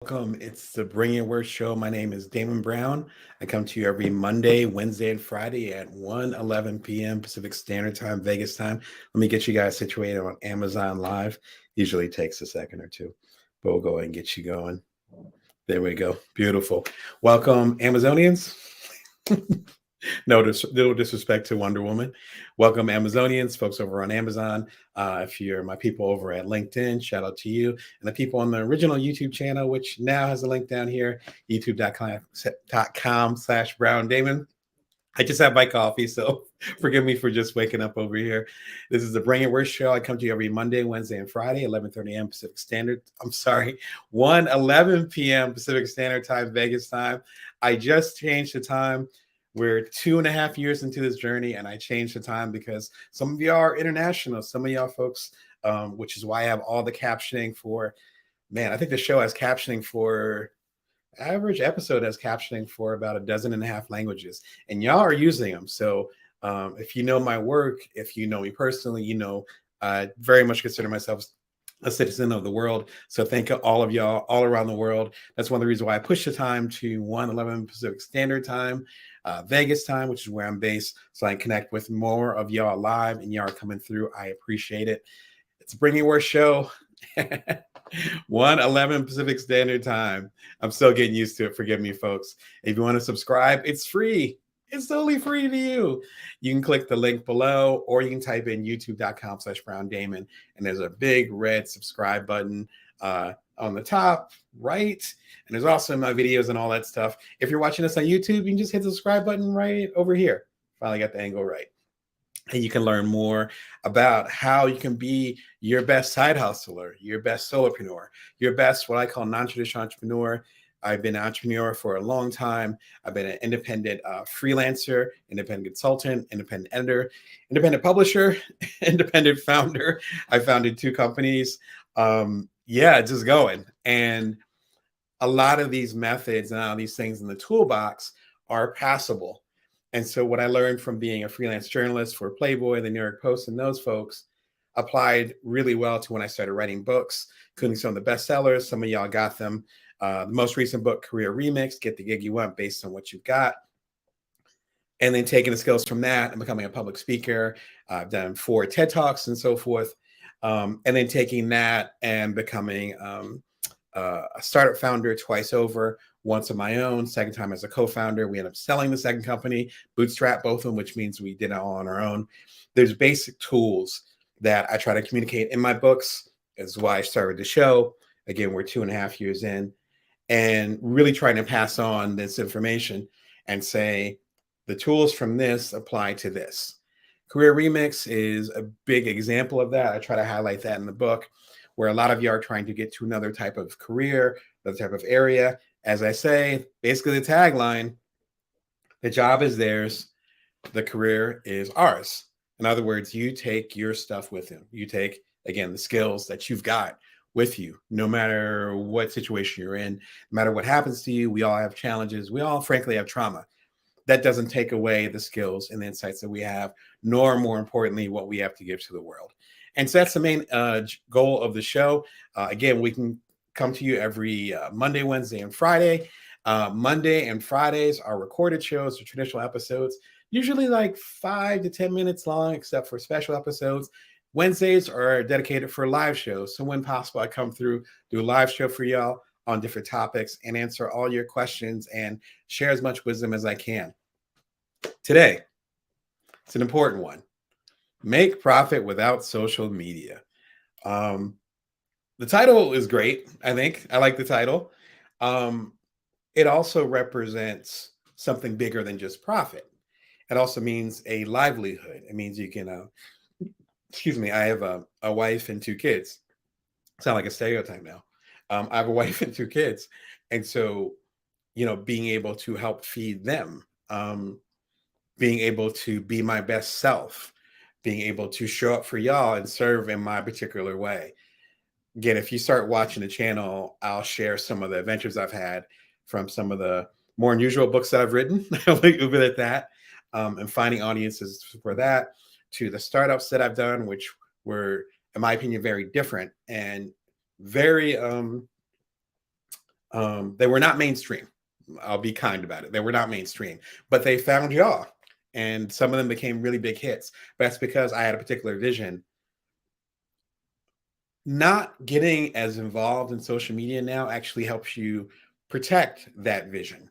Welcome. It's the Bring Your Work show. My name is Damon Brown. I come to you every Monday, Wednesday, and Friday at 1:11 p.m. Pacific Standard Time, Vegas time. Let me get you guys situated on Amazon Live. Usually takes a second or two, but we'll go ahead and get you going. There we go. Beautiful. Welcome, Amazonians. No disrespect to Wonder Woman. Welcome, Amazonians, folks over on Amazon. If you're my people over at LinkedIn, shout out to you. And the people on the original YouTube channel, which now has a link down here, youtube.com/Brown Damon. I just had my coffee, so forgive me for just waking up over here. This is the Bring It Worst show. I come to you every Monday, Wednesday, and Friday, 11:30 a.m. Pacific Standard. I'm sorry, 1:11 p.m. Pacific Standard Time, Vegas time. I just changed the time. We're 2.5 years into this journey, and I changed the time because some of y'all are international. Some of y'all folks, which is why I have all the captioning for, man, I think the show has captioning for average episode has captioning for about a dozen and a half languages, and y'all are using them. So if you know my work, if you know me personally, you know I very much consider myself a citizen of the world. So thank all of y'all all around the world. That's one of the reasons why I push the time to 1:11 Pacific Standard Time, Vegas time, which is where I'm based, so I can connect with more of y'all live, and y'all are coming through. I appreciate it. It's a Bring Your Worst show. 1:11 Pacific Standard Time. I'm still getting used to it. Forgive me, folks. If you want to subscribe, it's free. It's totally free to you. You can click the link below, or you can type in youtube.com/Brown Damon, and there's a big red subscribe button on the top right. And there's also my videos and all that stuff. If you're watching this on YouTube, you can just hit the subscribe button right over here. Finally got the angle right. And you can learn more about how you can be your best side hustler, your best solopreneur, your best what I call non-traditional entrepreneur. I've been an entrepreneur for a long time. I've been an independent freelancer, independent consultant, independent editor, independent publisher, independent founder. I founded 2 companies. Yeah, just going. And a lot of these methods and all these things in the toolbox are passable. And so what I learned from being a freelance journalist for Playboy, the New York Post, and those folks applied really well to when I started writing books, including some of the bestsellers. Some of y'all got them. The most recent book, Career Remix, Get the Gig You Want Based on What You've Got. And then taking the skills from that and becoming a public speaker. I've done 4 TED Talks and so forth. And then taking that and becoming a startup founder twice over, once on my own, second time as a co-founder. We ended up selling the second company, bootstrap both of them, which means we did it all on our own. There's basic tools that I try to communicate in my books, is why I started the show. Again, we're 2.5 years in, and really trying to pass on this information and say the tools from this apply to this. Career Remix is a big example of that. I try to highlight that in the book, where a lot of you are trying to get to another type of career, another type of area. As I say, basically the tagline, the job is theirs, the career is ours. In other words, you take your stuff with you. You take, again, the skills that you've got with you, no matter what situation you're in, no matter what happens to you. We all have challenges. We all, frankly, have trauma. That doesn't take away the skills and the insights that we have, nor more importantly, what we have to give to the world. And so that's the main goal of the show. Again, we can come to you every Monday, Wednesday, and Friday. Monday and Fridays are recorded shows or traditional episodes, usually like 5 to 10 minutes long, except for special episodes. Wednesdays are dedicated for live shows. So when possible, I come through, do a live show for y'all on different topics and answer all your questions and share as much wisdom as I can. Today, it's an important one. Make profit without social media. The title is great. I think I like the title. It also represents something bigger than just profit. It also means a livelihood. It means you can, excuse me, I have a wife and 2 kids. Sound like a stereotype now. I have a wife and 2 kids. And so, being able to help feed them, being able to be my best self, being able to show up for y'all and serve in my particular way. Again, if you start watching the channel, I'll share some of the adventures I've had from some of the more unusual books that I've written. I'll leave it at that. And finding audiences for that, to the startups that I've done, which were, in my opinion, very different and very They were not mainstream. I'll be kind about it. They were not mainstream, but they found y'all. And some of them became really big hits. But that's because I had a particular vision. Not getting as involved in social media now actually helps you protect that vision,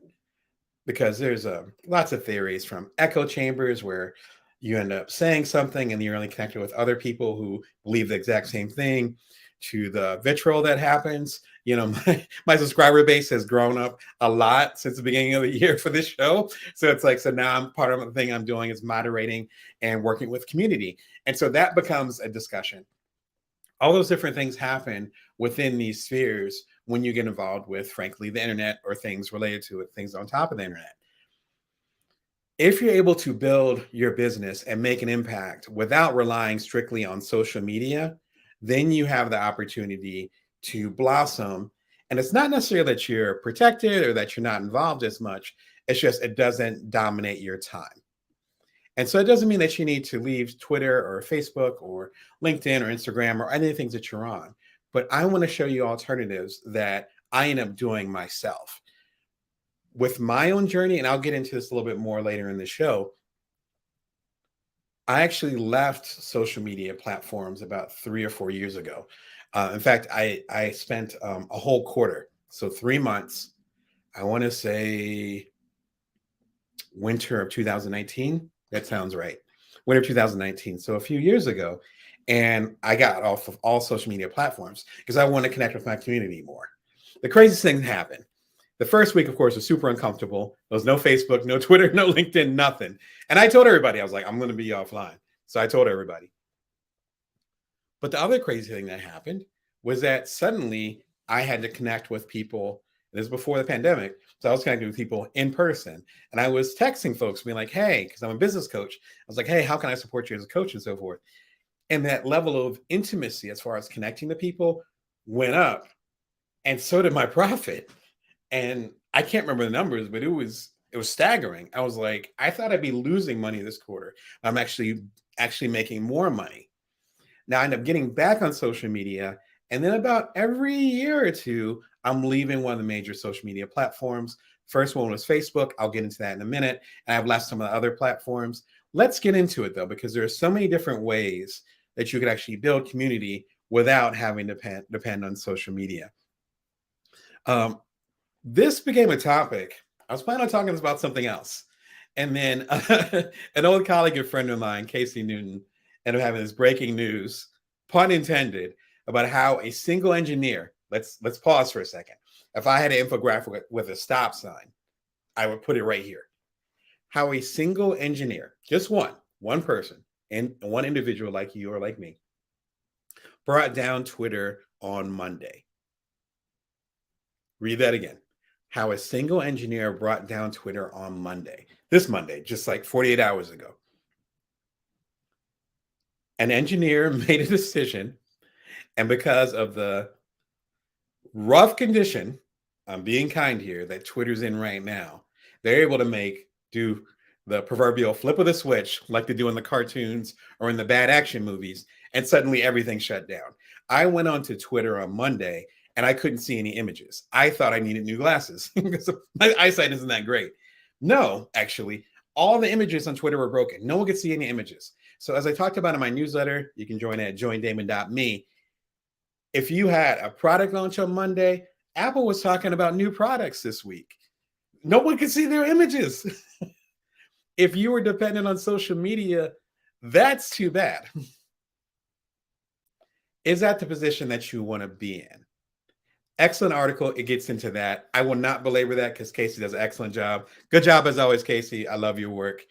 because there's lots of theories, from echo chambers where you end up saying something and you're only connected with other people who believe the exact same thing, to the vitriol that happens. My subscriber base has grown up a lot since the beginning of the year for this show. So it's like, so now I'm part of the thing I'm doing is moderating and working with community. And so that becomes a discussion. All those different things happen within these spheres when you get involved with, frankly, the internet or things related to it, things on top of the internet. If you're able to build your business and make an impact without relying strictly on social media, then you have the opportunity to blossom. And it's not necessarily that you're protected or that you're not involved as much. It's just it doesn't dominate your time. And so it doesn't mean that you need to leave Twitter or Facebook or LinkedIn or Instagram or any of the things that you're on. But I want to show you alternatives that I end up doing myself with my own journey. And I'll get into this a little bit more later in the show. I actually left social media platforms about 3 or 4 years ago. In fact, I spent a whole quarter, so 3 months, I want to say winter of 2019. That sounds right. Winter 2019. So a few years ago. And I got off of all social media platforms because I want to connect with my community more. The craziest thing happened. The first week, of course, was super uncomfortable. There was no Facebook, no Twitter, no LinkedIn, nothing. And I told everybody, I was like, I'm going to be offline. So I told everybody. But the other crazy thing that happened was that suddenly I had to connect with people. This is before the pandemic. So I was connecting with people in person. And I was texting folks being like, hey, because I'm a business coach. I was like, hey, how can I support you as a coach and so forth? And that level of intimacy as far as connecting to people went up. And so did my profit. And I can't remember the numbers, but it was staggering. I was like, I thought I'd be losing money this quarter. I'm actually making more money. Now I end up getting back on social media. And then about every year or two, I'm leaving one of the major social media platforms. First one was Facebook. I'll get into that in a minute. And I've left some of the other platforms. Let's get into it though, because there are so many different ways that you could actually build community without having to depend on social media. This became a topic. I was planning on talking about something else. And then an old colleague and friend of mine, Casey Newton, ended up having this breaking news, pun intended, about how a single engineer, let's pause for a second. If I had an infographic with a stop sign, I would put it right here. How a single engineer, just one person, and one individual like you or like me, brought down Twitter on Monday. Read that again. How a single engineer brought down Twitter on Monday. This Monday, just like 48 hours ago. An engineer made a decision, and because of the rough condition, I'm being kind here, that Twitter's in right now, they're able to do the proverbial flip of the switch like they do in the cartoons or in the bad action movies, and suddenly everything shut down. I went onto Twitter on Monday and I couldn't see any images. I thought I needed new glasses because my eyesight isn't that great. No, actually, all the images on Twitter were broken. No one could see any images. So as I talked about in my newsletter, you can join at joindamon.me. If you had a product launch on Monday, Apple was talking about new products this week. No one could see their images. If you were dependent on social media, that's too bad. Is that the position that you want to be in? Excellent article. It gets into that. I will not belabor that because Casey does an excellent job. Good job as always, Casey. I love your work.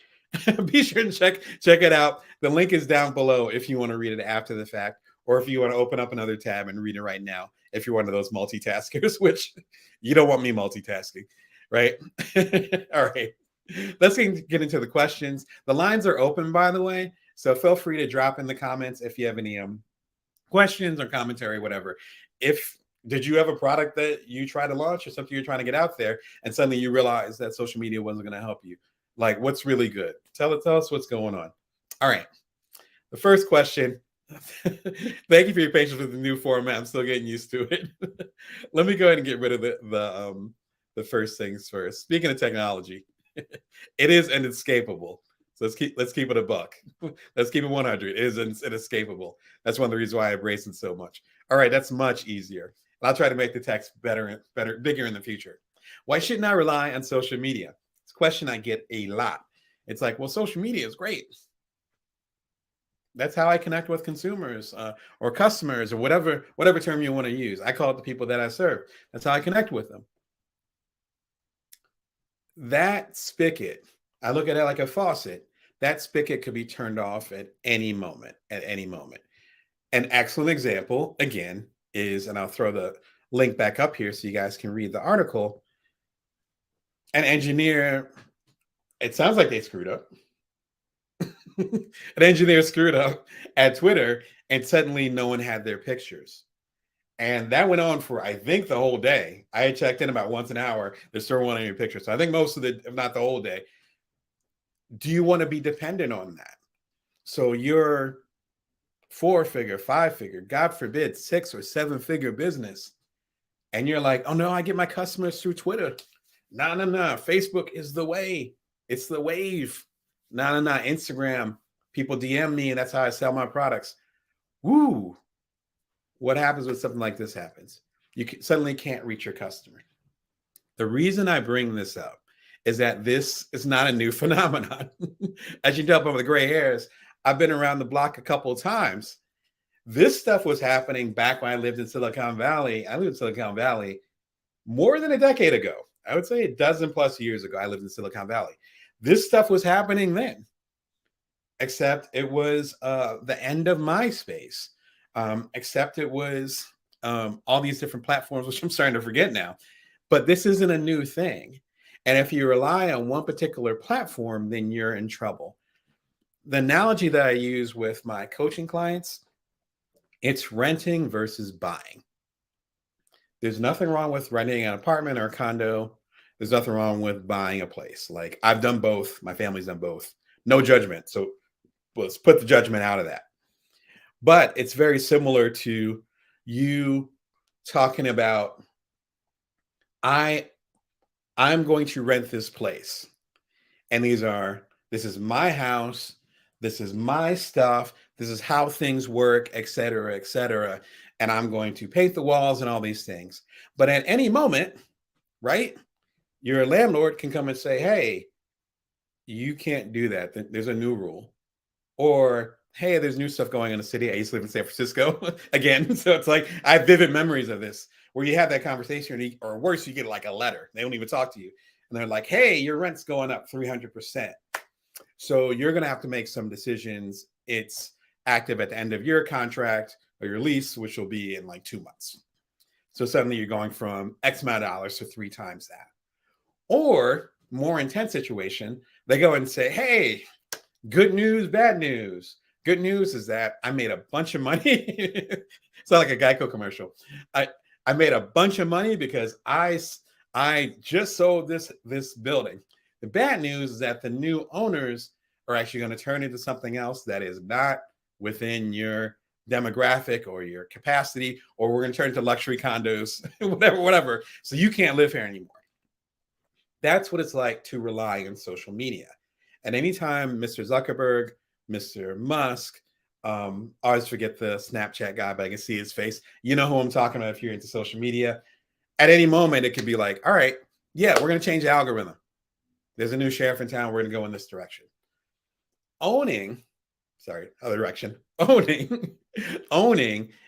Be sure to check it out. The link is down below if you want to read it after the fact, or if you want to open up another tab and read it right now, if you're one of those multitaskers, which you don't want me multitasking, right? All right. Let's get into the questions. The lines are open, by the way, so feel free to drop in the comments if you have any questions or commentary, whatever. Did you have a product that you try to launch or something you're trying to get out there, and suddenly you realize that social media wasn't going to help you? Like, what's really good? Tell us what's going on. All right. The first question Thank you for your patience with the new format. I'm still getting used to it. Let me go ahead and get rid of the first things first. Speaking of technology, it is inescapable. So let's keep it a buck. Let's keep it 100. It is inescapable. That's one of the reasons why I embrace it so much. All right, that's much easier. I'll try to make the text better, bigger in the future. Why shouldn't I rely on social media? It's a question I get a lot. It's like, well, social media is great. That's how I connect with consumers or customers or whatever term you want to use. I call it the people that I serve. That's how I connect with them. That spigot, I look at it like a faucet. That spigot could be turned off at any moment. At any moment. An excellent example, again, is, and I'll throw the link back up here so you guys can read the article. An engineer, it sounds like they screwed up. An engineer screwed up at Twitter, and suddenly no one had their pictures. And that went on for, I think, the whole day. I had checked in about once an hour. They're still wanting your pictures. So I think most of the, if not the whole day. Do you want to be dependent on that? So your 4-figure, 5-figure, God forbid, 6 or 7-figure business, and you're like, oh no, I get my customers through Twitter. No. Facebook is the way. It's the wave. No. Instagram, people DM me, and that's how I sell my products. Woo. What happens when something like this happens? Suddenly can't reach your customer. The reason I bring this up is that this is not a new phenomenon. As you can tell by the gray hairs, I've been around the block a couple of times. This stuff was happening back when I lived in Silicon Valley. I lived in Silicon Valley more than a decade ago. I would say a dozen plus years ago, I lived in Silicon Valley. This stuff was happening then, except it was the end of MySpace. Except it was all these different platforms, which I'm starting to forget now. But this isn't a new thing. And if you rely on one particular platform, then you're in trouble. The analogy that I use with my coaching clients, it's renting versus buying. There's nothing wrong with renting an apartment or a condo. There's nothing wrong with buying a place. Like, I've done both. My family's done both. No judgment. So let's put the judgment out of that. But it's very similar to you talking about, I'm going to rent this place. And this is my house. This is my stuff. This is how things work, et cetera, et cetera. And I'm going to paint the walls and all these things. But at any moment, right, your landlord can come and say, hey, you can't do that. There's a new rule. Or, hey, there's new stuff going on in the city. I used to live in San Francisco again. So it's like, I have vivid memories of this, where you have that conversation, or worse, you get like a letter. They don't even talk to you. And they're like, hey, your rent's going up 300%. So you're going to have to make some decisions. It's active at the end of your contract or your lease, which will be in like 2 months. So suddenly you're going from X amount of dollars to 3 times that. Or more intense situation, they go and say, hey, good news, bad news. Good news is that I made a bunch of money. It's not like a Geico commercial. I made a bunch of money because I just sold this building. The bad news is that the new owners are actually going to turn into something else that is not within your demographic or your capacity, or we're going to turn into luxury condos, whatever. So you can't live here anymore. That's what it's like to rely on social media. And anytime Mr. Zuckerberg, Mr. Musk, I always forget the Snapchat guy, but I can see his face. You know who I'm talking about if you're into social media. At any moment, it could be like, all right, yeah, we're going to change the algorithm. There's a new sheriff in town. We're going to go in this direction. Owning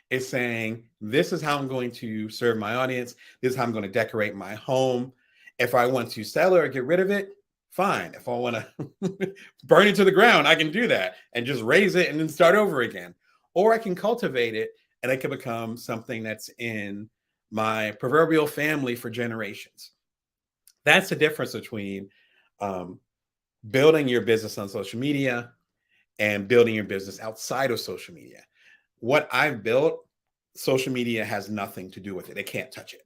is saying, this is how I'm going to serve my audience. This is how I'm going to decorate my home. If I want to sell it or get rid of it, fine. If I want to burn it to the ground, I can do that and just raise it and then start over again. Or I can cultivate it and it can become something that's in my proverbial family for generations. That's the difference between building your business on social media and building your business outside of social media. What I've built, social media has nothing to do with it. It can't touch it.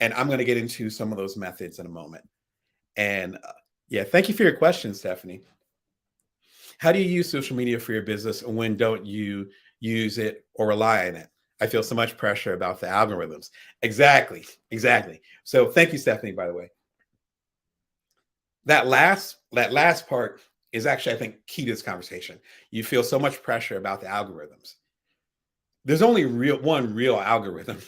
And I'm going to get into some of those methods in a moment. And yeah, thank you for your question, Stephanie. How do you use social media for your business, and when don't you use it, or rely on it. I feel so much pressure about the algorithms. Exactly. Exactly. So thank you, Stephanie, by the way. That last part is actually, I think, key to this conversation. You feel so much pressure about the algorithms. There's only one real algorithm,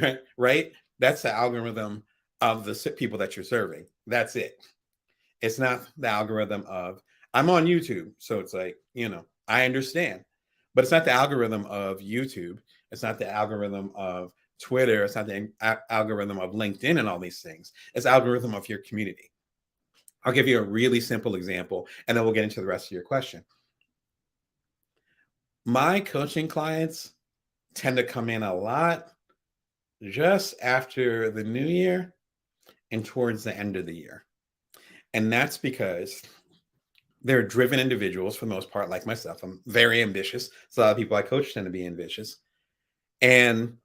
right? Right? That's the algorithm of the people that you're serving. That's it. It's not the algorithm of I'm on YouTube, so it's like, I understand, but it's not the algorithm of YouTube. It's not the algorithm of Twitter. It's not the algorithm of LinkedIn and all these things. It's the algorithm of your community. I'll give you a really simple example, and then we'll get into the rest of your question. My coaching clients tend to come in a lot just after the new year and towards the end of the year. And that's because they're driven individuals for the most part, like myself. I'm very ambitious. So a lot of people I coach tend to be ambitious. And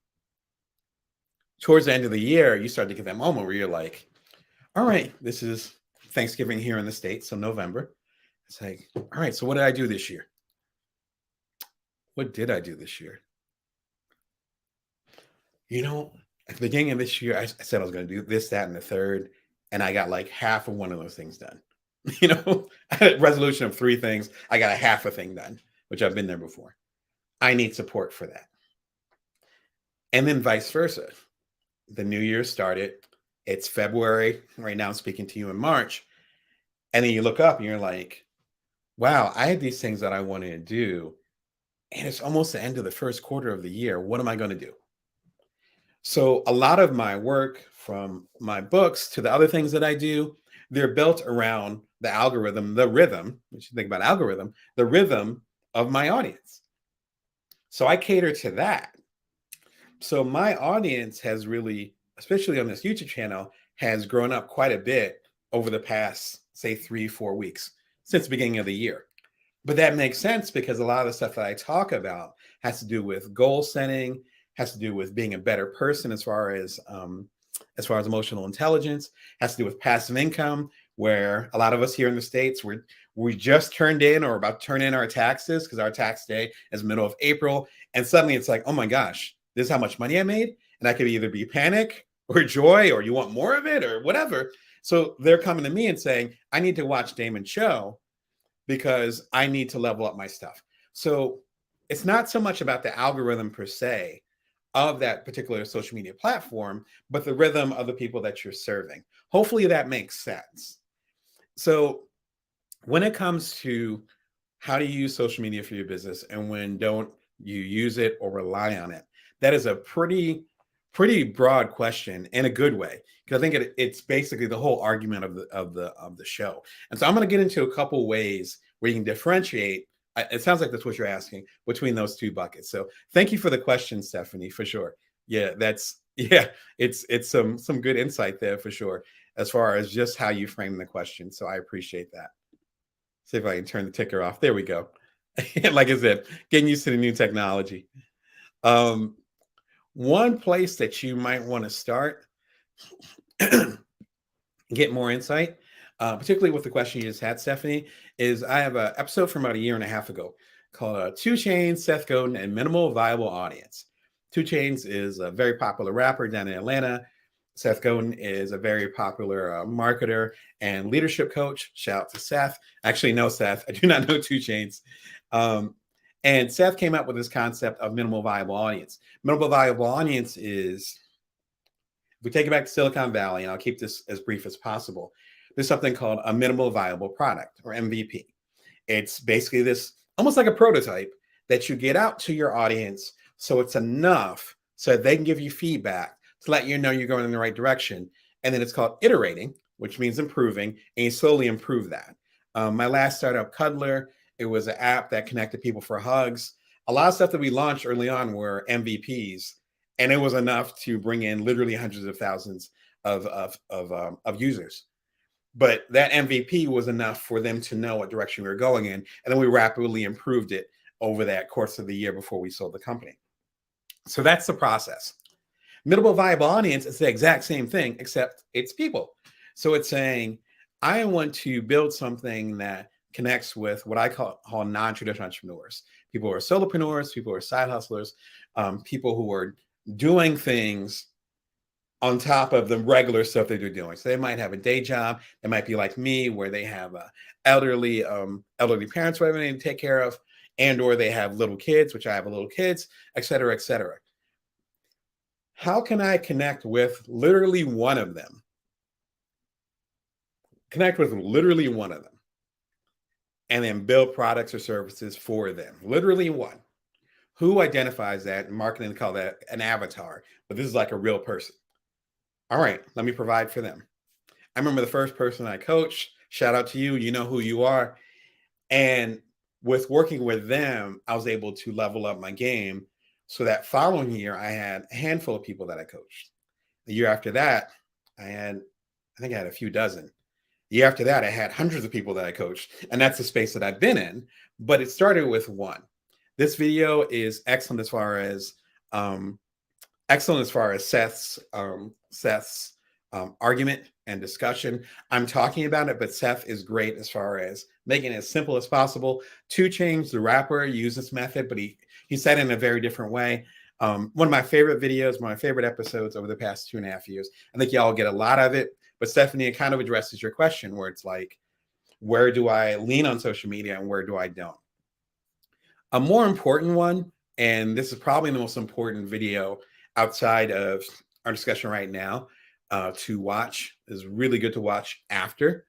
towards the end of the year, you start to get that moment where you're like, all right, this is Thanksgiving here in the States, so November. It's like, all right, so what did I do this year? What did I do this year? At the beginning of this year, I said I was going to do this, that, and the third, and I got like half of one of those things done. I had a resolution of 3 things. I got a half a thing done, which I've been there before. I need support for that. And then vice versa. The new year started. It's February. Right now, I'm speaking to you in March. And then you look up and you're like, wow, I had these things that I wanted to do. And it's almost the end of the first quarter of the year. What am I going to do? So a lot of my work, from my books to the other things that I do, they're built around the algorithm, the rhythm, which you think about algorithm, the rhythm of my audience. So I cater to that. So my audience has really, especially on this YouTube channel, has grown up quite a bit over the past, say, 3-4 weeks since the beginning of the year. But that makes sense because a lot of the stuff that I talk about has to do with goal setting, has to do with being a better person as far as emotional intelligence, has to do with passive income, where a lot of us here in the States, we just turned in or about to turn in our taxes because our tax day is middle of April. And suddenly it's like, oh my gosh, this is how much money I made. And I could either be panic or joy, or you want more of it or whatever. So they're coming to me and saying, I need to watch Damon's show because I need to level up my stuff. So it's not so much about the algorithm per se of that particular social media platform, but the rhythm of the people that you're serving. Hopefully that makes sense. So when it comes to how to use social media for your business and when don't you use it or rely on it, that is a pretty broad question in a good way, because I think it's basically the whole argument of the show. And so I'm going to get into a couple ways where you can differentiate. It sounds like that's what you're asking, between those 2 buckets. So thank you for the question, Stephanie, for sure. Yeah, it's some good insight there for sure, as far as just how you frame the question. So I appreciate that. See if I can turn the ticker off. There we go. Like I said, getting used to the new technology. One place that you might want to start, get more insight, particularly with the question you just had, Stephanie, is I have an episode from about a year and a half ago called 2 Chainz, Seth Godin, and Minimal Viable Audience. 2 Chainz is a very popular rapper down in Atlanta. Seth Godin is a very popular marketer and leadership coach. Shout out to Seth. Actually, no, Seth. I do not know 2 Chainz. And Seth came up with this concept of minimal viable audience. Minimal viable audience is, if we take it back to Silicon Valley, and I'll keep this as brief as possible, there's something called a minimal viable product, or MVP. It's basically this, almost like a prototype that you get out to your audience so it's enough so they can give you feedback to let you know you're going in the right direction. And then it's called iterating, which means improving, and you slowly improve that. My last startup, Cuddler, it was an app that connected people for hugs. A lot of stuff that we launched early on were MVPs, and it was enough to bring in literally hundreds of thousands of users. But that MVP was enough for them to know what direction we were going in, and then we rapidly improved it over that course of the year before we sold the company. So that's the process. Minimal viable audience is the exact same thing, except it's people. So it's saying, I want to build something that connects with what I call non-traditional entrepreneurs, people who are solopreneurs, people who are side hustlers, people who are doing things on top of the regular stuff that they're doing. So they might have a day job. They might be like me, where they have elderly parents who they need to take care of, and or they have little kids, which I have little kids, et cetera, et cetera. How can I connect with literally one of them? Connect with literally one of them, and then build products or services for them. Literally one. Who identifies that? In marketing, they call that an avatar, but this is like a real person. All right, let me provide for them. I remember the first person I coached, shout out to you, you know who you are. And with working with them, I was able to level up my game. So that following year, I had a handful of people that I coached. The year after that, I think I had a few dozen. The year after that, I had hundreds of people that I coached. And that's the space that I've been in. But it started with one. This video is excellent as far as Seth's argument and discussion. I'm talking about it, but Seth is great as far as making it as simple as possible. 2 Chainz, the rapper, used this method, but he said it in a very different way. One of my favorite videos, one of my favorite episodes over the past 2.5 years. I think y'all get a lot of it. But Stephanie, it kind of addresses your question where it's like, where do I lean on social media and where do I don't? A more important one, and this is probably the most important video outside of our discussion right now, to watch, is really good to watch after.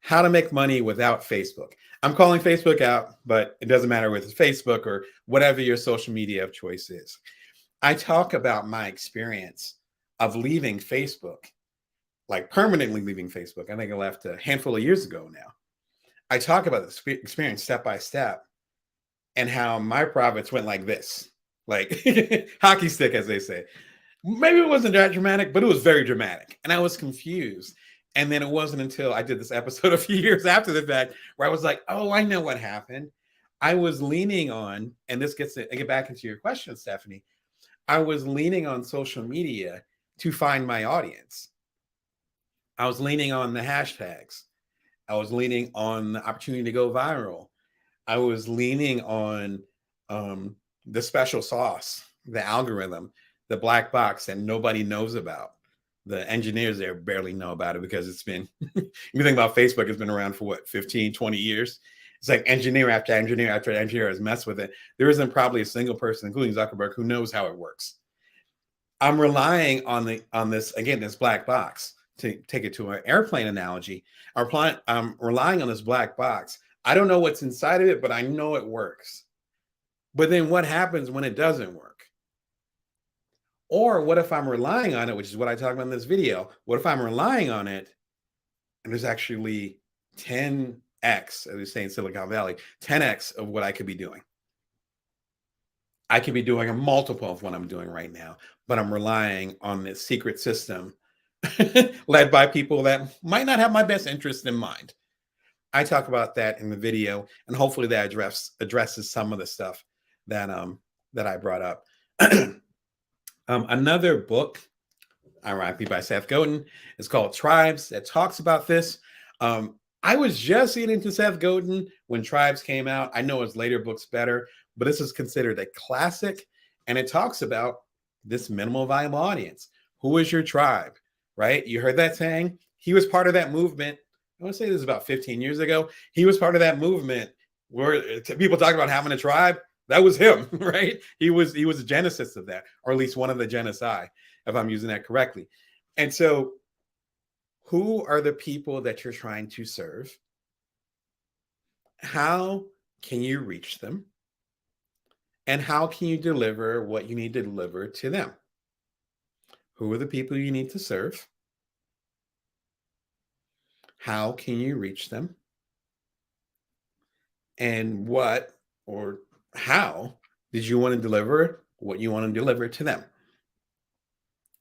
How to make money without Facebook. I'm calling Facebook out, but it doesn't matter with Facebook or whatever your social media of choice is. I talk about my experience of leaving Facebook, like permanently leaving Facebook. I think I left a handful of years ago now. I talk about this experience step by step and how my profits went like this, like hockey stick, as they say. Maybe it wasn't that dramatic, but it was very dramatic. And I was confused. And then it wasn't until I did this episode a few years after the fact where I was like, oh, I know what happened. I was leaning on, and this gets to get back into your question, Stephanie. I was leaning on social media to find my audience. I was leaning on the hashtags. I was leaning on the opportunity to go viral. I was leaning on the special sauce, the algorithm, the black box that nobody knows about. The engineers there barely know about it because it's been, you think about Facebook, it's been around for what, 15, 20 years? It's like engineer after engineer after engineer has messed with it. There isn't probably a single person, including Zuckerberg, who knows how it works. I'm relying on this, again, this black box. To take it to an airplane analogy, I'm relying on this black box. I don't know what's inside of it, but I know it works. But then what happens when it doesn't work? Or what if I'm relying on it, which is what I talk about in this video? What if I'm relying on it and there's actually 10x, as they say in Silicon Valley, 10x of what I could be doing? I could be doing a multiple of what I'm doing right now, but I'm relying on this secret system led by people that might not have my best interest in mind. I talk about that in the video, and hopefully that addresses some of the stuff that I brought up. Another book, ironically by Seth Godin, is called Tribes, that talks about this. I was just getting into Seth Godin when Tribes came out. I know his later books better, but this is considered a classic, and it talks about this minimal viable audience. Who is your tribe? Right? You heard that saying? He was part of that movement. I want to say this was about 15 years ago. He was part of that movement where people talk about having a tribe. That was him, right? He was a genesis of that, or at least one of the genocide, if I'm using that correctly. And so who are the people that you're trying to serve? How can you reach them? And how can you deliver what you need to deliver to them? Who are the people you need to serve? How can you reach them? And what or how did you want to deliver what you want to deliver to them?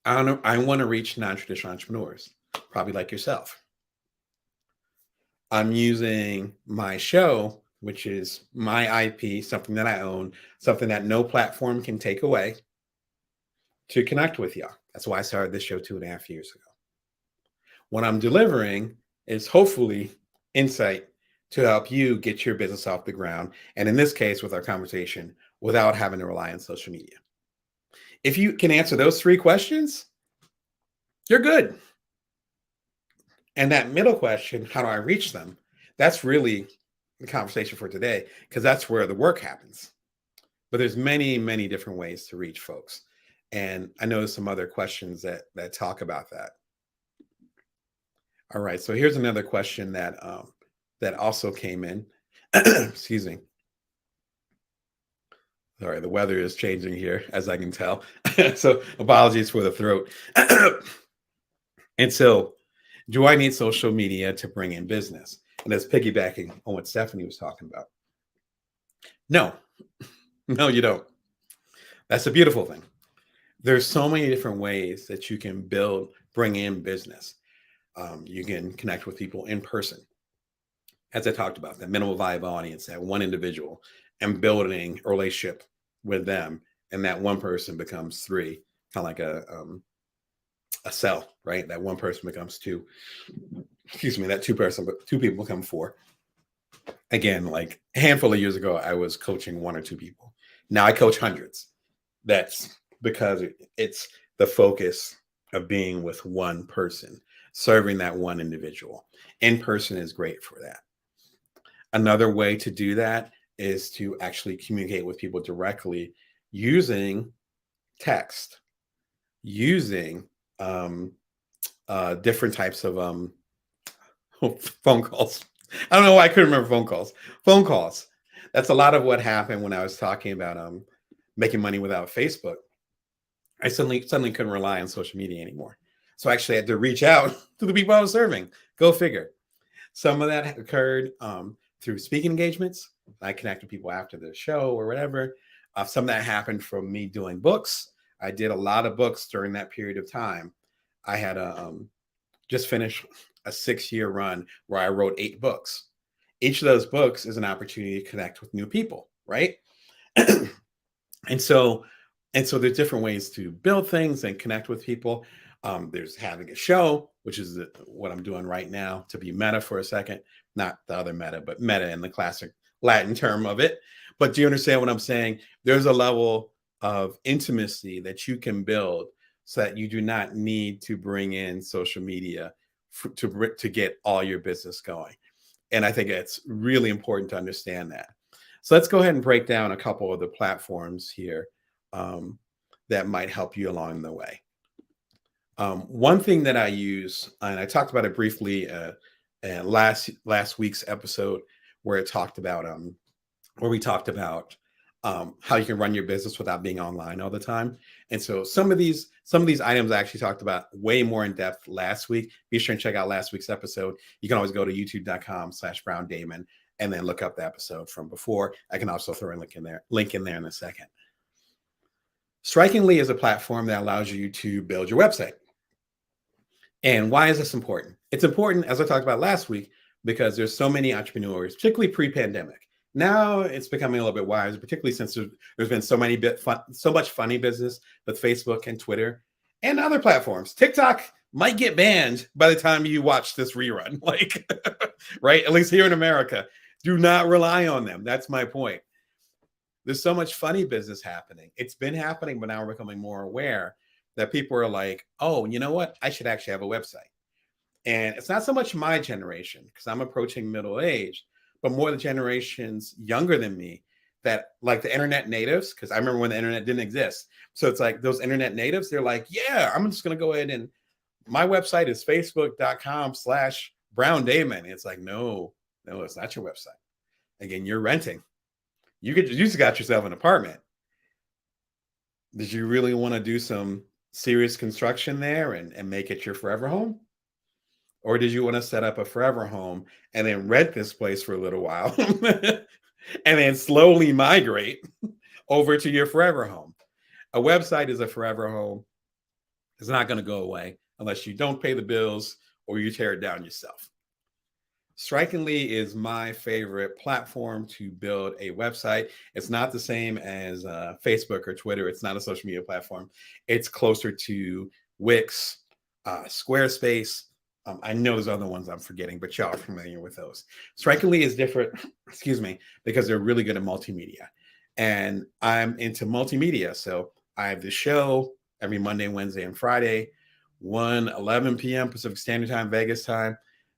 I want to reach non-traditional entrepreneurs, probably like yourself. I'm using my show, which is my IP, something that I own, something that no platform can take away, to connect with y'all. That's why I started this show 2.5 years ago. What I'm delivering is hopefully insight to help you get your business off the ground. And in this case, with our conversation, without having to rely on social media. If you can answer those 3 questions, you're good. And that middle question, how do I reach them? That's really the conversation for today, because that's where the work happens. But there's many, many different ways to reach folks. And I know there's some other questions that talk about that. All right, so here's another question that also came in. Excuse me. Sorry, the weather is changing here, as I can tell. So apologies for the throat. And so, do I need social media to bring in business? And that's piggybacking on what Stephanie was talking about. No, no, you don't. That's a beautiful thing. There's so many different ways that you can bring in business. You can connect with people in person. As I talked about, that minimal viable audience, that one individual, and building a relationship with them, and that one person becomes 3, kind of like a cell, right? That one person becomes 2. Excuse me, that 2 people become 4. Again, like a handful of years ago, I was coaching 1 or 2 people. Now I coach hundreds. That's because it's the focus of being with one person, serving that one individual. In person is great for that. Another way to do that is to actually communicate with people directly using text, using different types of phone calls. I don't know why I couldn't remember phone calls. Phone calls. That's a lot of what happened when I was talking about making money without Facebook. I suddenly couldn't rely on social media anymore. So I actually had to reach out to the people I was serving. Go figure. Some of that occurred through speaking engagements. I connected people after the show or whatever. Some of that happened from me doing books. I did a lot of books during that period of time. I had just finished a 6-year run where I wrote 8 books. Each of those books is an opportunity to connect with new people, right? And so there's different ways to build things and connect with people. There's having a show, which is what I'm doing right now, to be meta for a second, not the other meta, but meta in the classic Latin term of it. But do you understand what I'm saying? There's a level of intimacy that you can build so that you do not need to bring in social media to get all your business going. And I think it's really important to understand that. So let's go ahead and break down a couple of the platforms here that might help you along the way. One thing that I use, and I talked about it briefly in last week's episode, where we talked about how you can run your business without being online all the time. And so some of these items I actually talked about way more in depth last week. Be sure and check out last week's episode. You can always go to youtube.com/BrownDamon and then look up the episode from before. I can also throw a link in there in a second. Strikingly is a platform that allows you to build your website. And why is this important? It's important, as I talked about last week, because there's so many entrepreneurs, particularly pre-pandemic. Now it's becoming a little bit wiser, particularly since there's been so much funny business with Facebook and Twitter and other platforms. TikTok might get banned by the time you watch this rerun, like, right? At least here in America. Do not rely on them. That's my point. There's so much funny business happening. It's been happening, but now we're becoming more aware that people are like, oh, you know what? I should actually have a website. And it's not so much my generation, because I'm approaching middle age, but more the generations younger than me that like the internet natives, because I remember when the internet didn't exist. So it's like those internet natives, they're like, yeah, I'm just going to go ahead and my website is facebook.com/BrownDamon. It's like, no, it's not your website. Again, you're renting. You just got yourself an apartment. Did you really want to do some serious construction there and make it your forever home? Or did you want to set up a forever home and then rent this place for a little while and then slowly migrate over to your forever home? A website is a forever home. It's not going to go away unless you don't pay the bills or you tear it down yourself. Strikingly is my favorite platform to build a website. It's not the same as Facebook or Twitter. It's not a social media platform. It's closer to Wix, Squarespace, I know there's other ones I'm forgetting, but y'all are familiar with those. Strikingly is different, excuse me, because they're really good at multimedia. And I'm into multimedia. So I have the show every Monday, Wednesday, and Friday, 11 p.m. Pacific Standard Time, Vegas time.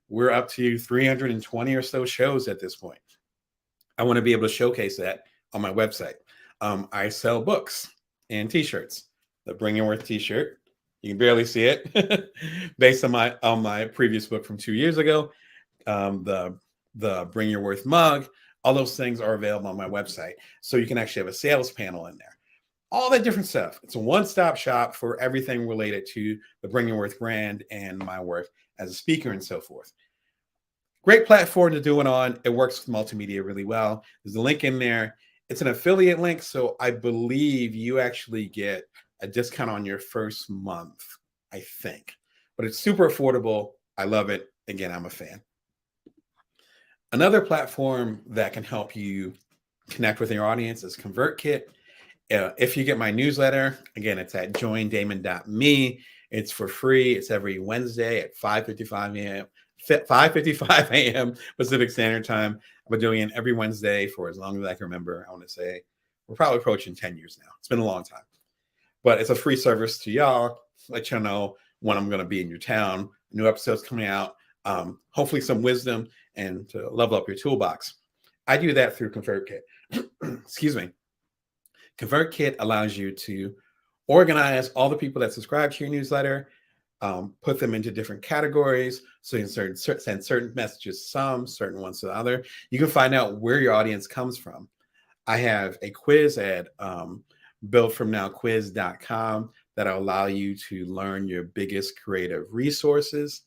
We're up to 320 or so shows at this point. I want to be able to showcase that on my website. I sell books and t-shirts. The Bring Your Worth t-shirt, you can barely see it, based on my previous book from 2 years ago. The Bring Your Worth mug, all those things are available on my website. So you can actually have a sales panel in there. All that different stuff. It's a one-stop shop for everything related to the Bring Your Worth brand and my work as a speaker and so forth. Great platform to do it on. It works with multimedia really well. There's a link in there. It's an affiliate link, so I believe you actually get a discount on your first month, I think. But it's super affordable. I love it. Again, I'm a fan. Another platform that can help you connect with your audience is ConvertKit. If you get my newsletter, again, it's at joindamon.me. It's for free. It's every Wednesday at 5:55 a.m. 5:55 a.m. Pacific Standard Time. I've been doing it every Wednesday for as long as I can remember. I want to say we're probably approaching 10 years now. It's been a long time. But it's a free service to y'all. Let y'all know when I'm going to be in your town. New episodes coming out. Hopefully some wisdom and to level up your toolbox. I do that through ConvertKit. Excuse me. ConvertKit allows you to organize all the people that subscribe to your newsletter, put them into different categories. So you can send certain messages to some, certain ones to the other. You can find out where your audience comes from. I have a quiz at buildfromnowquiz.com that'll allow you to learn your biggest creative resources.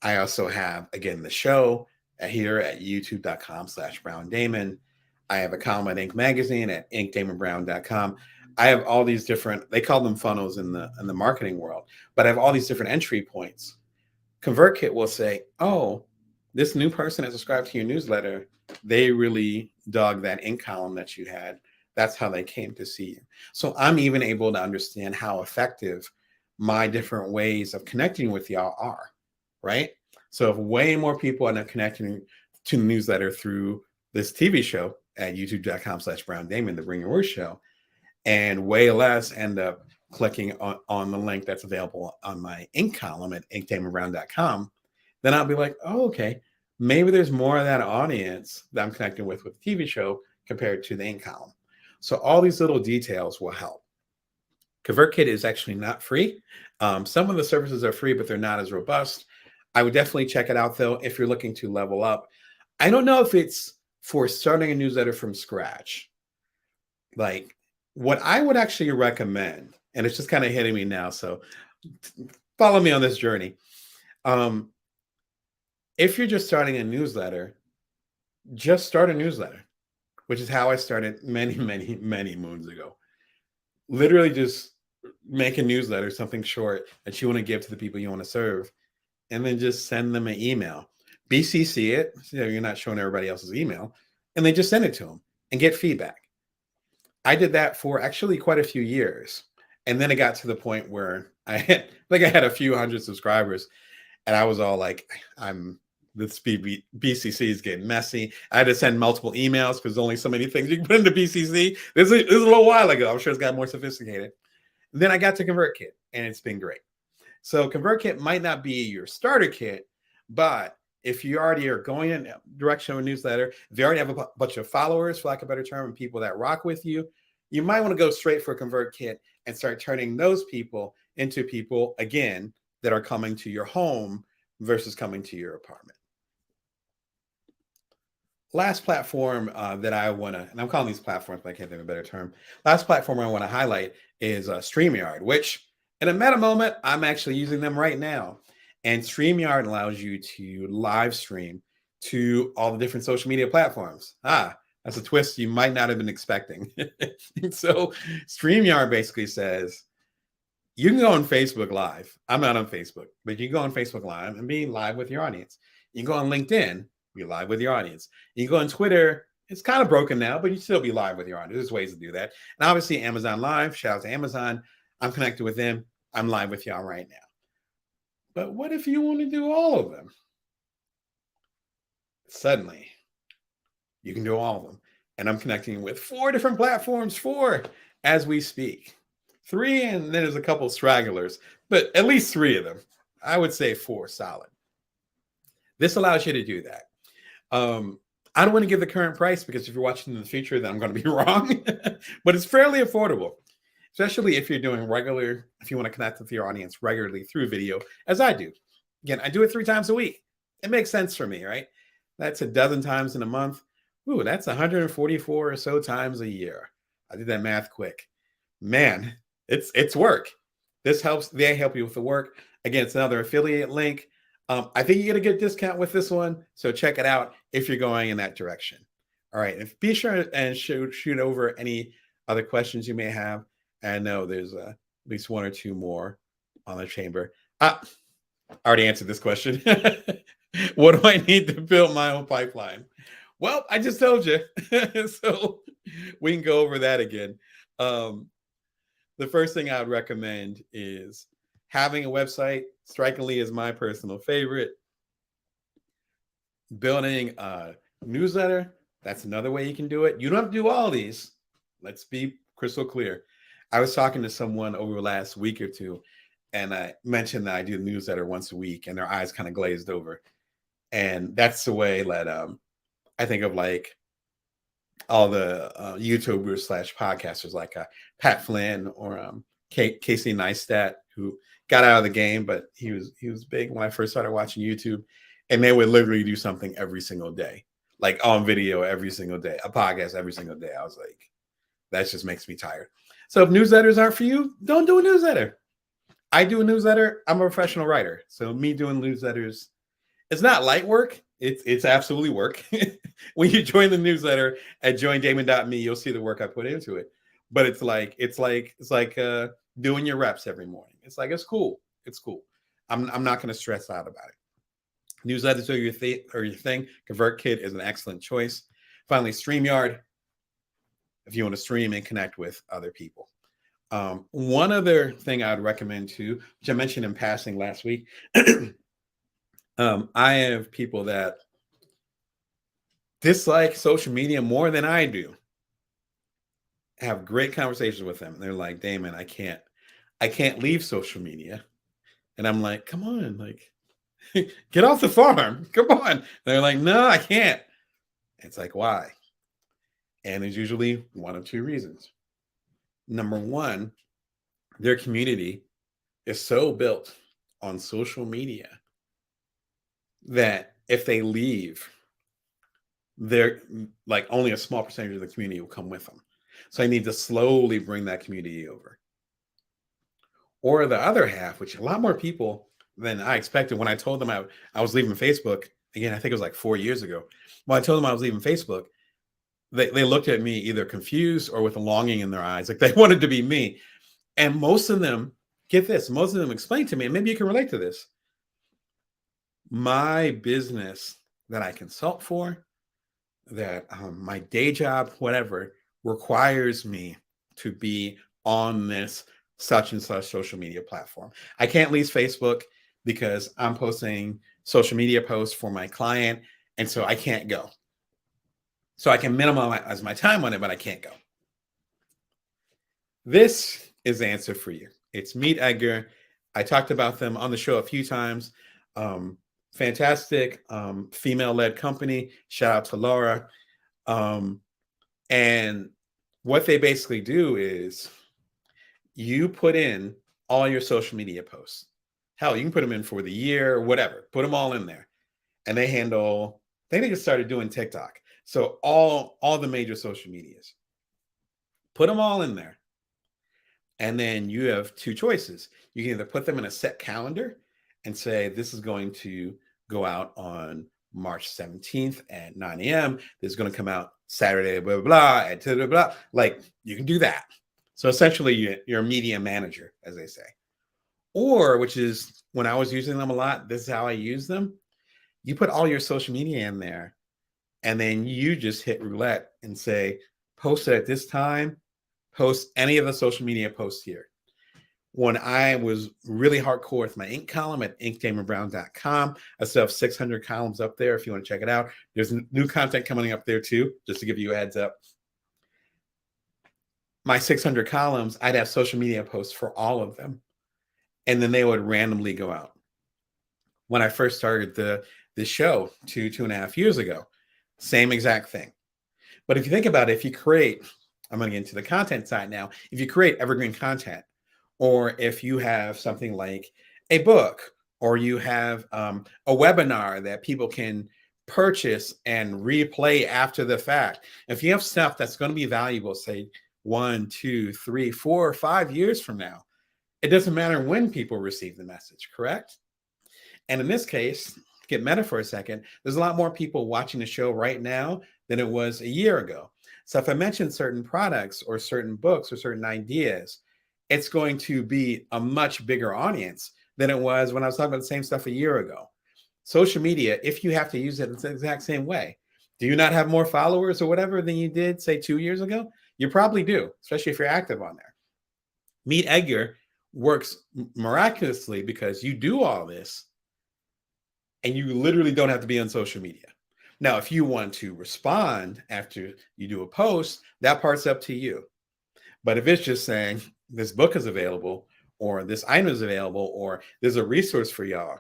I also have, again, the show here at youtube.com/BrownDamon. I have a column at Inc. Magazine at inkdamonbrown.com. I have all these different, they call them funnels in the marketing world, but I have all these different entry points. ConvertKit will say, oh, this new person that subscribed to your newsletter, they really dug that Inc. column that you had. That's how they came to see you. So I'm even able to understand how effective my different ways of connecting with y'all are, right? So if way more people end up connecting to the newsletter through this TV show at youtube.com/BrownDamon, the Bring Your Worth show, and way less end up clicking on the link that's available on my Inc. column at inkdamonbrown.com, then I'll be like, oh, okay, maybe there's more of that audience that I'm connecting with the TV show compared to the Inc. column. So all these little details will help. ConvertKit is actually not free. Some of the services are free, but they're not as robust. I would definitely check it out, though, if you're looking to level up. I don't know if it's for starting a newsletter from scratch. Like, what I would actually recommend, and it's just kind of hitting me now, so follow me on this journey. If you're just starting a newsletter, just start a newsletter, which is how I started many, many, many moons ago. Literally just make a newsletter, something short that you want to give to the people you want to serve, and then just send them an email. BCC it, so you're not showing everybody else's email, and then just send it to them and get feedback. I did that for actually quite a few years. And then it got to the point where I had a few hundred subscribers, and I was all like, this BCC is getting messy. I had to send multiple emails because there's only so many things you can put into BCC. This is a little while ago. I'm sure it's got more sophisticated. And then I got to ConvertKit, and it's been great. So ConvertKit might not be your starter kit, but if you already are going in the direction of a newsletter, if you already have a bunch of followers, for lack of a better term, and people that rock with you, you might want to go straight for ConvertKit and start turning those people into people, again, that are coming to your home versus coming to your apartment. Last platform that I want to, and I'm calling these platforms, but I can't think of a better term. Last platform I want to highlight is StreamYard, which in a meta moment, I'm actually using them right now. And StreamYard allows you to live stream to all the different social media platforms. That's a twist you might not have been expecting. So StreamYard basically says, you can go on Facebook Live. I'm not on Facebook, but you can go on Facebook Live and be live with your audience. You can go on LinkedIn, be live with your audience. You can go on Twitter. It's kind of broken now, but you still be live with your audience. There's ways to do that. And obviously Amazon Live, shout out to Amazon. I'm connected with them. I'm live with y'all right now. But what if you want to do all of them? Suddenly, you can do all of them. And I'm connecting with 4 different platforms, 4 as we speak. 3, and then there's a couple stragglers, but at least 3 of them. I would say 4 solid. This allows you to do that. I don't want to give the current price because if you're watching in the future, then I'm going to be wrong. But it's fairly affordable, especially if you're doing if you want to connect with your audience regularly through video, as I do. Again, I do it 3 times a week. It makes sense for me, right? That's a dozen times in a month. Ooh, that's 144 or so times a year. I did that math quick. Man, it's work. This helps. They help you with the work. Again, it's another affiliate link. I think you get a good discount with this one, so check it out if you're going in that direction. All right, and be sure and shoot over any other questions you may have. And I know there's at least 1 or 2 more on the chamber. I already answered this question. What do I need to build my own pipeline? Well, I just told you. So we can go over that again. The first thing I would recommend is having a website. Strikingly is my personal favorite. Building a newsletter. That's another way you can do it. You don't have to do all these. Let's be crystal clear. I was talking to someone over the last week or 2, and I mentioned that I do the newsletter once a week, and their eyes kind of glazed over. And that's the way that I think of like all the YouTubers / podcasters like Pat Flynn or Casey Neistat, who got out of the game, but he was big when I first started watching YouTube, and they would literally do something every single day, like on video every single day, a podcast every single day. I was like, that just makes me tired. So if newsletters aren't for you, don't do a newsletter. I do a newsletter. I'm a professional writer, so me doing newsletters, it's not light work. It's absolutely work. When you join the newsletter at joindamon.me, you'll see the work I put into it. But it's like doing your reps every morning. It's cool. It's cool. I'm not going to stress out about it. Newsletters are your thing. ConvertKit is an excellent choice. Finally, StreamYard, if you want to stream and connect with other people. One other thing I'd recommend too, which I mentioned in passing last week. I have people that dislike social media more than I do. I have great conversations with them. And they're like, Damon, I can't leave social media. And I'm like, come on, like, get off the farm. Come on. And they're like, no, I can't. It's like, why? And there's usually 1 of 2 reasons. Number 1, their community is so built on social media that if they leave, they're like only a small percentage of the community will come with them. So I need to slowly bring that community over. Or the other half, which a lot more people than I expected when I told them I was leaving Facebook. Again, I think it was like 4 years ago. When I told them I was leaving Facebook, they looked at me either confused or with a longing in their eyes, like they wanted to be me. And most of them, get this, most of them explained to me, and maybe you can relate to this. My business that I consult for, that my day job, whatever, requires me to be on this such and such social media platform. I can't leave Facebook because I'm posting social media posts for my client, and so I can't go. So I can minimize my time on it, but I can't go. This is the answer for you. It's Meet Edgar. I talked about them on the show a few times. Fantastic female-led company. Shout out to Laura. And what they basically do is you put in all your social media posts. Hell, you can put them in for the year or whatever. Put them all in there. And they handle, I think they just started doing TikTok. So all the major social medias. Put them all in there. And then you have 2 choices. You can either put them in a set calendar and say, this is going to go out on March 17th at 9 a.m. This is going to come out Saturday, blah, blah, blah, at blah, blah, blah. Like, you can do that. So essentially, you're a media manager, as they say. Or, which is when I was using them a lot, this is how I use them. You put all your social media in there, and then you just hit roulette and say, post it at this time, post any of the social media posts here. when I was really hardcore with my ink column at inkdamonbrown.com. I still have 600 columns up there if you want to check it out. There's new content coming up there too, just to give you a heads up. My 600 columns, I'd have social media posts for all of them, and then they would randomly go out. When I first started the show 2.5 years ago, same exact thing. But if you think about it, if you create, I'm going to get into the content side now. If you create evergreen content, or if you have something like a book, or you have a webinar that people can purchase and replay after the fact, if you have stuff that's going to be valuable, say 1, 2, 3, 4, 5 years from now, it doesn't matter when people receive the message, correct? And in this case, get meta for a second, there's a lot more people watching the show right now than it was a year ago. So if I mention certain products or certain books or certain ideas, it's going to be a much bigger audience than it was when I was talking about the same stuff a year ago. Social media, if you have to use it, it's the exact same way. Do you not have more followers or whatever than you did, say, 2 years ago? You probably do, especially if you're active on there. Meet Edgar works miraculously because you do all this and you literally don't have to be on social media. Now, if you want to respond after you do a post, that part's up to you. But if it's just saying this book is available, or this item is available, or there's a resource for y'all,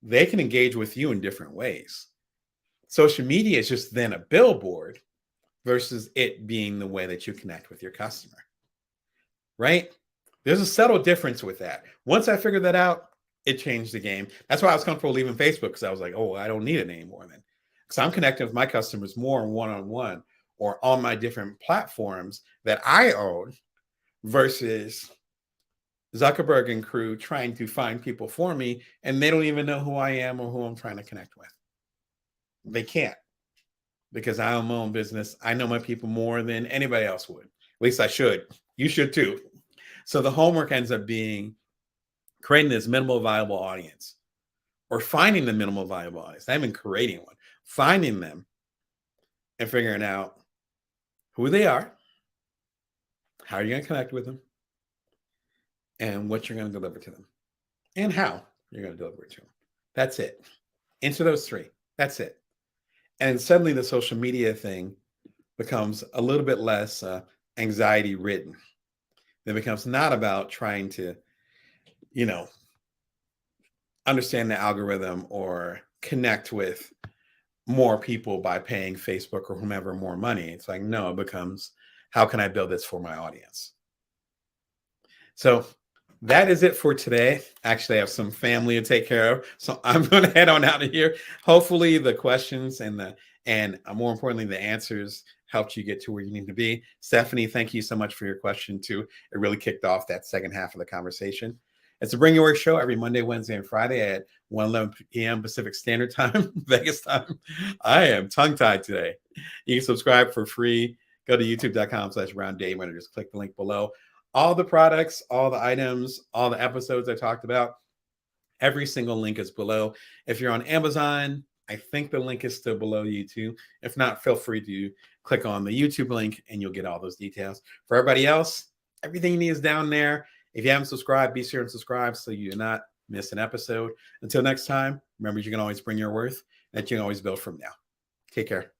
they can engage with you in different ways. Social media is just then a billboard versus it being the way that you connect with your customer, right? There's a subtle difference with that. Once I figured that out, it changed the game. That's why I was comfortable leaving Facebook, because I was like, oh, I don't need it anymore then. Because I'm connecting with my customers more one-on-one or on my different platforms that I own versus Zuckerberg and crew trying to find people for me, and they don't even know who I am or who I'm trying to connect with. They can't, because I own my own business. I know my people more than anybody else would. At least I should. You should too. So the homework ends up being creating this minimal viable audience, or finding the minimal viable audience. Not even creating one, finding them and figuring out who they are, how you're going to connect with them, and what you're going to deliver to them, and how you're going to deliver it to them. That's it. Answer those three. That's it. And suddenly the social media thing becomes a little bit less anxiety ridden. It becomes not about trying to, understand the algorithm or connect with more people by paying Facebook or whomever more money. It's like, no, it becomes, how can I build this for my audience? So that is it for today. Actually, I have some family to take care of, so I'm going to head on out of here. Hopefully the questions and more importantly, the answers helped you get to where you need to be. Stephanie, thank you so much for your question too. It really kicked off that second half of the conversation. It's a Bring Your Work show every Monday, Wednesday, and Friday at 1:11 p.m. Pacific Standard Time, Vegas time. I am tongue-tied today. You can subscribe for free. Go to youtube.com/BrownDamon and just click the link below. All the products, all the items, all the episodes I talked about, every single link is below. If you're on Amazon, I think the link is still below YouTube. If not, feel free to click on the YouTube link and you'll get all those details. For everybody else, everything you need is down there. If you haven't subscribed, be sure and subscribe so you do not miss an episode. Until next time, remember, you can always bring your worth, and you can always build from now. Take care.